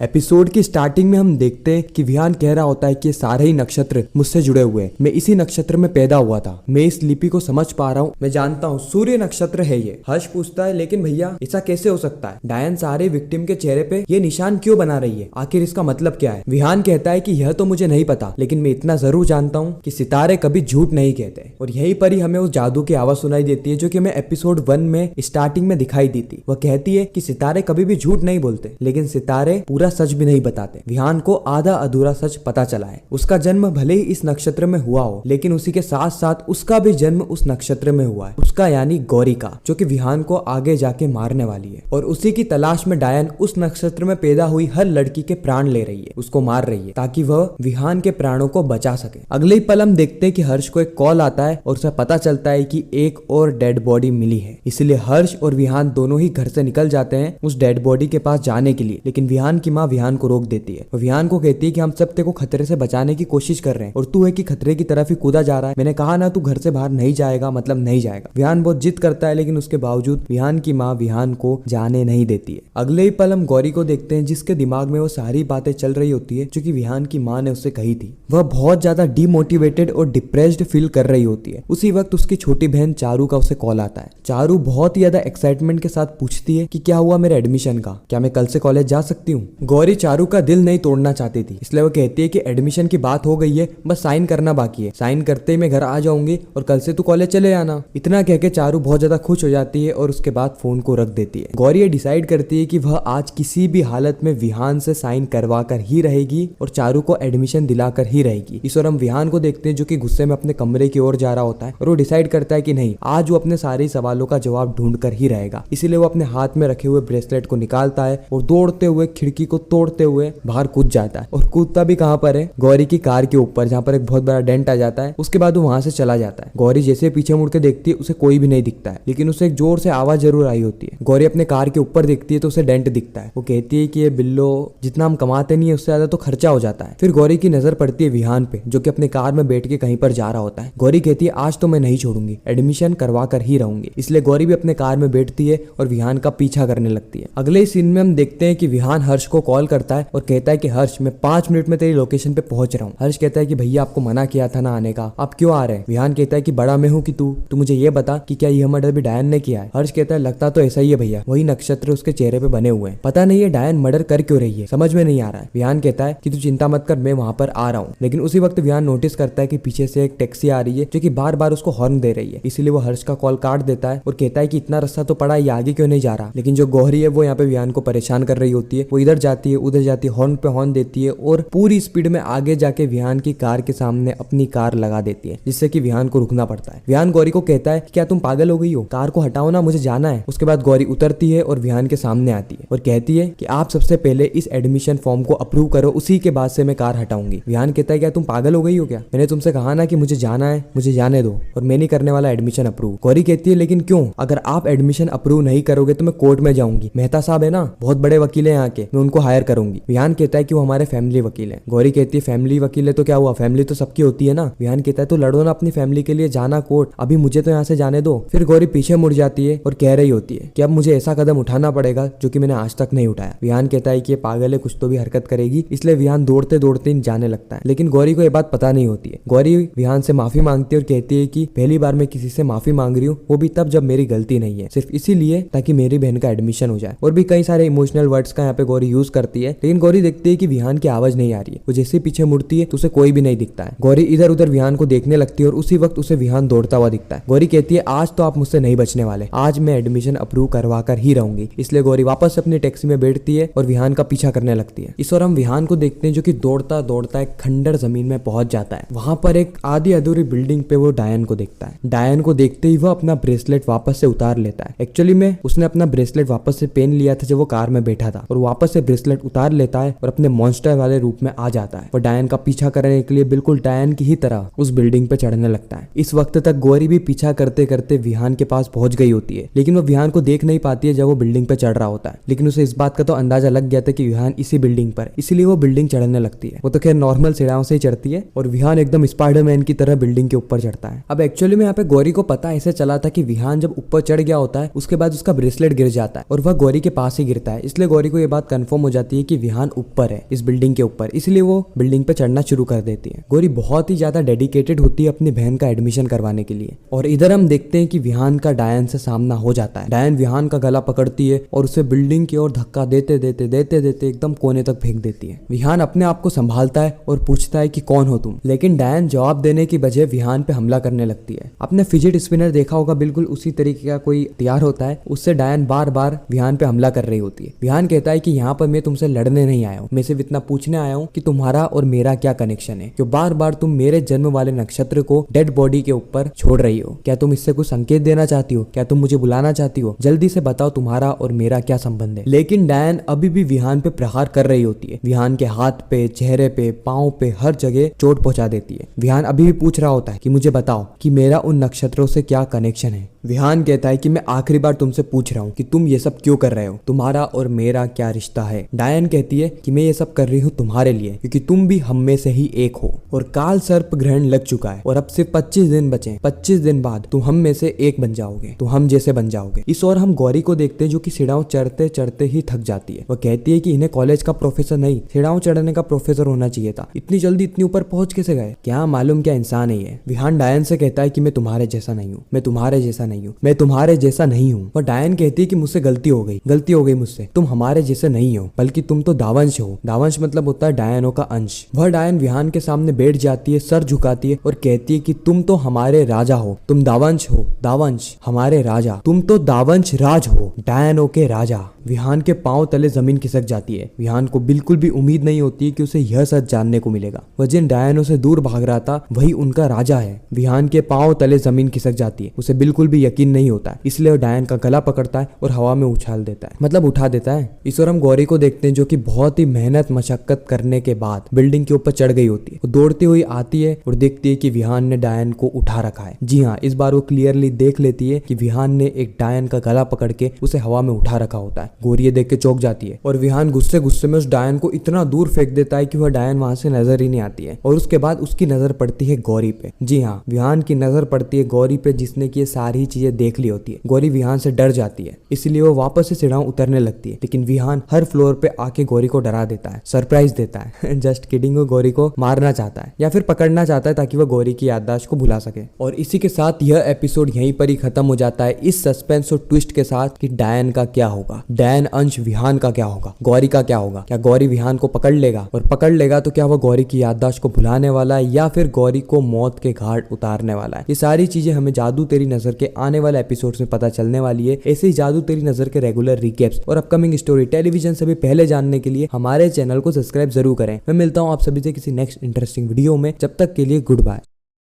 Episode की starting में हम देखते हैं कि विहान कह रहा होता है कि ये सारे ही नक्षत्र मुझसे जुड़े हुए हैं, मैं इसी नक्षत्र में पैदा हुआ था, मैं इस लिपि को समझ पा रहा हूँ, मैं जानता हूँ सूर्य नक्षत्र है ये। हर्ष पूछता है लेकिन भैया ऐसा कैसे हो सकता है? डायन सारे विक्टिम के चेहरे पे ये निशान क्यों बना रही है, आखिर इसका मतलब क्या है? विहान कहता है कि यह तो मुझे नहीं पता, लेकिन मैं इतना जरूर जानता हूँ कि सितारे कभी झूठ नहीं कहते। और यहीं पर ही हमें उस जादू की आवाज सुनाई देती है जो कि हमें एपिसोड 1 में स्टार्टिंग में दिखाई दी थी। वह कहती है कि सितारे कभी भी झूठ नहीं बोलते, लेकिन सितारे पूरा सच भी नहीं बताते। विहान को आधा अधूरा सच पता चला है। उसका जन्म भले ही इस नक्षत्र में हुआ हो, लेकिन उसी के साथ साथ उसका भी जन्म उस नक्षत्र में हुआ है, उसका यानी गौरी का, जो कि विहान को आगे जाके मारने वाली है। और उसी की तलाश में डायन उस नक्षत्र में पैदा हुई हर लड़की के प्राण ले रही है, उसको मार रही है ताकि वह विहान के प्राणों को बचा सके। अगले ही पल हम देखते हैं कि हर्ष को एक कॉल आता है और उसे पता चलता है कि एक और डेड बॉडी मिली है। इसलिए हर्ष और विहान दोनों ही घर से निकल जाते हैं उस डेड बॉडी के पास जाने के लिए, लेकिन विहान की माँ विहान को रोक देती है। विहान को कहती है कि हम सब तेरे को खतरे से बचाने की कोशिश कर रहे हैं और तू है कि खतरे की तरफ ही कूदा जा रहा है। मैंने कहा ना तू घर से बाहर नहीं जाएगा, मतलब नहीं जाएगा। विहान बहुत जिद करता है, लेकिन उसके बावजूद विहान की माँ विहान को जाने नहीं देती है। अगले ही पल हम गौरी को देखते हैं जिसके दिमाग में वो सारी बातें चल रही होती है जो कि विहान की माँ ने उससे कही थी। वह बहुत ज्यादा डिमोटिवेटेड और डिप्रेस्ड फील कर रही होती है। उसी वक्त उसकी छोटी बहन चारू का उसे कॉल आता है। चारू बहुत ही ज्यादा एक्साइटमेंट के साथ पूछती है कि क्या हुआ मेरे एडमिशन का, क्या मैं कल से कॉलेज जा सकती हूँ? गौरी चारू का दिल नहीं तोड़ना चाहती थी, इसलिए वो कहती है कि एडमिशन की बात हो गई है, बस साइन करना बाकी है, साइन करते ही मैं घर आ जाऊंगी और कल से तू कॉलेज चले आना। इतना कह के चारू बहुत ज्यादा खुश हो जाती है और उसके बाद फोन को रख देती है। गौरी ये डिसाइड करती है कि वह आज किसी भी हालत में विहान से साइन करवा कर ही रहेगी और चारू को एडमिशन दिलाकर ही रहेगी। इस और हम विहान को देखते हैं जो कि गुस्से में अपने कमरे की ओर जा रहा होता है और वो डिसाइड करता है कि नहीं, आज वो अपने सारे सवालों का जवाब ढूंढ कर ही रहेगा। इसीलिए वो अपने हाथ में रखे हुए ब्रेसलेट को निकालता है और दौड़ते हुए खिड़की को तोड़ते हुए बाहर कूद जाता है। और कूदता भी कहाँ पर है? गौरी की कार के ऊपर, जहाँ पर एक बहुत बड़ा डेंट आ जाता है। उसके बाद वो वहां से चला जाता है। गौरी जैसे पीछे मुड़ के देखती है उसे कोई भी नहीं दिखता है, लेकिन उसे एक जोर से आवाज जरूर आई होती है। गौरी अपने कार के ऊपर देखती है तो उसे डेंट दिखता है। वो कहती है कि ये बिल्लो, जितना हम कमाते नहीं है उससे ज्यादा तो खर्चा हो जाता है। फिर गौरी की नजर पड़ती है विहान पे जो कि अपने कार में बैठ के कहीं पर जा रहा होता है। गौरी कहती है आज तो मैं नहीं छोड़ूंगी, एडमिशन करवा कर ही रहूंगी। इसलिए गौरी भी अपने कार में बैठती है और विहान का पीछा करने लगती है। अगले सीन में हम देखते हैं कि विहान हर्ष को कॉल करता है और कहता है कि हर्ष मैं 5 मिनट में तेरी लोकेशन पे पहुंच रहा हूँ। हर्ष कहता है कि भैया आपको मना किया था ना आने का, आप क्यों आ रहे हैं? विहान कहता है कि बड़ा मैं हूँ कि तू मुझे ये बता कि क्या यह मर्डर भी डायन ने किया है? हर्ष कहता है लगता तो ऐसा ही है भैया, वही नक्षत्र उसके चेहरे पे बने हुए हैं, पता नहीं है डायन मर्डर कर क्यों रही है, समझ में नहीं आ रहा है। विहान कहता है कि तू चिंता मत कर, मैं वहां पर आ रहा हूँ। लेकिन उसी वक्त विहान नोटिस करता है कि पीछे से एक टैक्सी आ रही है जो कि बार बार उसको हॉर्न दे रही है। इसीलिए वो हर्ष का कॉल काट देता है और कहता है कि इतना रास्ता तो पड़ा, ये आगे क्यों नहीं जा रहा? लेकिन जो गौरी है वो यहाँ पे विहान को परेशान कर रही होती है। वो इधर जाती है उधर जाती है, हॉर्न पे हॉर्न देती है और पूरी स्पीड में आगे जाके विहान की कार के सामने अपनी कार लगा देती है, जिससे कि विहान को रुकना पड़ता है। विहान गौरी को कहता है कि क्या तुम पागल हो गई हो, कार को हटाओ ना, मुझे जाना है। उसके बाद गौरी उतरती है और विहान के सामने आती है और कहती है कि आप सबसे पहले इस एडमिशन फॉर्म को अप्रूव करो, उसी के बाद से मैं कार हटाऊंगी। विहान कहता है क्या तुम पागल हो गई हो क्या? मैंने तुमसे कहा ना कि मुझे जाना है, मुझे जाने दो और मैं नहीं करने वाला एडमिशन अप्रूव। गौरी कहती है लेकिन क्यों? अगर आप एडमिशन अप्रूव नहीं करोगे तो मैं कोर्ट में जाऊंगी। मेहता साहब है ना, बहुत बड़े वकील है यहाँ के, मैं उनको हायर करूंगी। विहान कहता है कि वो हमारे फैमिली वकील है। गौरी कहती है फैमिली वकील है तो क्या हुआ, फैमिली तो सबकी होती है ना। विहान कहता है तो लड़ो ना अपनी फैमिली के लिए, जाना कोर्ट, अभी मुझे तो यहाँ से जाने दो। फिर गौरी पीछे मुड़ जाती है और कह रही होती है कि अब मुझे ऐसा कदम उठाना पड़ेगा जो कि मैंने आज तक नहीं उठाया। विहान कहता है कि ये पागल है, कुछ तो भी हरकत करेगी, इसलिए विहान दौड़ते दौड़ते जाने लगता है। लेकिन गौरी को ये बात पता नहीं होती है। गौरी विहान से माफी मांगती है और कहती है कि पहली बार मैं किसी से माफी मांग रही हूँ, वो भी तब जब मेरी गलती नहीं है, सिर्फ इसीलिए ताकि मेरी बहन का एडमिशन हो जाए। और भी कई सारे इमोशनल वर्ड्स का यहाँ पे गौरी यूज करती है। लेकिन गौरी देखती है कि विहान की आवाज नहीं आ रही है। वो जैसे पीछे मुड़ती है तो उसे कोई भी नहीं दिखता है। गौरी इधर उधर विहान को देखने लगती है और उसी वक्त उसे विहान दौड़ता हुआ दिखता है। गौरी कहती है आज तो आप मुझसे नहीं बचने वाले, आज मैं एडमिशन अप्रूव करवा कर ही रहूंगी। इसलिए गौरी वापस अपनी टैक्सी में बैठती है और विहान का पीछा करने लगती है। इस और हम विहान को देखते हैं जो कि दौड़ता दौड़ता एक खंडर जमीन में पहुंच जाता है। वहां पर एक आधी अधूरी बिल्डिंग पे वो डायन को देखता है। डायन को देखते ही वो अपना ब्रेसलेट वापस से उतार लेता है। एक्चुअली में उसने अपना ब्रेसलेट वापस से पहन लिया था जब वो कार में बैठा था, और वापस से ब्रेसलेट उतार लेता है और अपने मॉन्स्टर वाले रूप में आ जाता है। वो डायन का पीछा करने के लिए बिल्कुल डायन की ही तरह उस बिल्डिंग पे चढ़ने लगता है। इस वक्त तक गौरी भी पीछा करते करते विहान के पास पहुंच गई होती है, लेकिन वो विहान को देख नहीं पाती है जब वो बिल्डिंग पे चढ़ रहा होता है। लेकिन उसे इस बात का तो अंदाजा लग गया था कि विहान इसी बिल्डिंग पर, इसीलिए वो बिल्डिंग चढ़ने लगती है। वो तो खैर नॉर्मल सीढ़ियों से ही चढ़ती है और विहान एकदम स्पाइडरमैन की तरह बिल्डिंग के ऊपर चढ़ता है। अब एक्चुअली में यहाँ पे गौरी को पता ऐसे चला था कि विहान जब ऊपर चढ़ गया होता है उसके बाद उसका ब्रेसलेट गिर जाता है और वह गौरी के पास ही गिरता है। इसलिए गौरी को ये बात कंफर्म हो जाती है कि विहान ऊपर है, इस बिल्डिंग के ऊपर, इसलिए वो बिल्डिंग पे चढ़ना शुरू कर देती है। गौरी बहुत ही ज्यादा डेडिकेटेड होती है अपनी बहन का एडमिशन करवाने के लिए। और इधर हम देखते हैं कि विहान का डायन से सामना हो जाता है। डायन विहान का गला पकड़ती है और उसे बिल्डिंग की ओर धक्का देते देते एकदम कोने तक फेंक देती है। विहान अपने आप को संभालता है और पूछता है कि कौन हो तुम, लेकिन डायन जवाब देने की बजाय विहान पे हमला करने लगती है। आपने फिजिट स्पिनर देखा होगा, बिल्कुल उसी तरीके का कोई हथियार होता है, उससे डायन बार बार विहान पे हमला कर रही होती है। विहान कहता है कि यहाँ पर मैं तुमसे लड़ने नहीं आया हूँ, मैं सिर्फ इतना पूछने आया हूँ कि तुम्हारा और मेरा क्या कनेक्शन है, क्यों बार बार तुम मेरे जन्म वाले नक्षत्र को डेड बॉडी के ऊपर छोड़ रही हो। क्या तुम इससे कुछ संकेत देना चाहती हो? क्या तुम मुझे बुलाना चाहती हो? जल्दी से बताओ तुम्हारा और मेरा क्या संबंध है। लेकिन डायन अभी भी विहान पे प्रहार कर रही होती है। विहान के हाथ पे, चेहरे पे, पाँव पे, हर जगह चोट पहुंचा देती है। विहान अभी भी पूछ रहा होता है कि मुझे बताओ कि मेरा उन नक्षत्रों से क्या कनेक्शन है। विहान कहता है कि मैं आखिरी बार तुमसे पूछ रहा हूँ कि तुम ये सब क्यों कर रहे हो, तुम्हारा और मेरा क्या रिश्ता है। डायन कहती है कि मैं ये सब कर रही हूँ तुम्हारे लिए, क्योंकि तुम भी हम में से ही एक हो और काल सर्प ग्रहण लग चुका है और अब सिर्फ 25 दिन बचे। 25 दिन बाद तुम हम में से एक बन जाओगे, तुम हम जैसे बन जाओगे। इस ओर हम गौरी को देखते हैं जो कि सीढ़ियां चढ़ते चढ़ते ही थक जाती है। वह कहती है कि इन्हें कॉलेज का प्रोफेसर नहीं, सीढ़ियां चढ़ने का प्रोफेसर होना चाहिए था। इतनी जल्दी इतनी ऊपर पहुंच कैसे गए? क्या मालूम क्या इंसान है ये। विहान डायन से कहता है कि मैं तुम्हारे जैसा नहीं हूँ, मैं तुम्हारे जैसा नहीं हूँ, मैं तुम्हारे जैसा नहीं हूँ। वह डायन कहती है कि मुझसे गलती हो गई मुझसे, तुम हमारे जैसे नहीं हो, बल्कि तुम तो दावंश हो। दावंश मतलब होता है डायनों का अंश। वह डायन विहान के सामने बैठ जाती है, सर झुकाती है और कहती है कि तुम तो हमारे राजा हो, तुम दावंश हो, दावंश हमारे राजा, तुम तो दावंश राज हो, डायनों के राजा। विहान के पांव तले जमीन खिसक जाती है। विहान को बिल्कुल भी उम्मीद नहीं होती कि उसे यह सच जानने को मिलेगा। वह जिन डायनों से दूर भाग रहा था वही उनका राजा है। विहान के पांव तले जमीन खिसक जाती है। उसे बिल्कुल भी यकीन नहीं होता है, इसलिए वह डायन का गला पकड़ता है और हवा में उछाल देता है, मतलब उठा देता है। इस ओर हम गौरी को देखते हैं जो कि बहुत ही मेहनत मशक्कत करने के बाद बिल्डिंग के ऊपर चढ़ गई होती है। वो दौड़ती हुई आती है और देखती है कि विहान ने डायन को उठा रखा है। जी हाँ, इस बार वो क्लियरली देख लेती है कि विहान ने एक डायन का गला पकड़ के उसे हवा में उठा रखा होता है। गौरी ये देख के चौंक जाती है और विहान गुस्से में उस डायन को इतना दूर फेंक देता है कि वह डायन वहां से नजर ही नहीं आती है। और उसके बाद उसकी नजर पड़ती है गौरी पे। जी हाँ, विहान की नजर पड़ती है गौरी पे, जिसने की ये सारी चीजें देख ली होती है। गौरी विहान से डर जाती है, इसलिए वो वापस से सीढ़ियां उतरने लगती है। लेकिन विहान हर फ्लोर पे आके गौरी को डरा देता है, सरप्राइज देता है। जस्ट किडिंग, वो गौरी को मारना चाहता है या फिर पकड़ना चाहता है ताकि वह गौरी की याददाश्त को भुला सके। और इसी के साथ यह एपिसोड यहीं पर ही खत्म हो जाता है, इस सस्पेंस और ट्विस्ट के साथ कि डायन का क्या होगा, डायन अंश विहान का क्या होगा, गौरी का क्या होगा। क्या गौरी विहान को पकड़ लेगा, और पकड़ लेगा तो क्या वह गौरी की याददाश्त को भुलाने वाला है या फिर गौरी को मौत के घाट उतारने वाला है। ये सारी चीजें हमें जादू तेरी नजर के आने वाले एपिसोड में पता चलने वाली है। ऐसे ही जादू तेरी नजर के रेगुलर रिकैप्स और अपकमिंग स्टोरी टेलीविजन से भी पहले जानने के लिए हमारे चैनल को सब्सक्राइब जरूर करें। मैं मिलता हूँ आप सभी से किसी नेक्स्ट इंटरेस्टिंग वीडियो में, जब तक के लिए गुड बाय।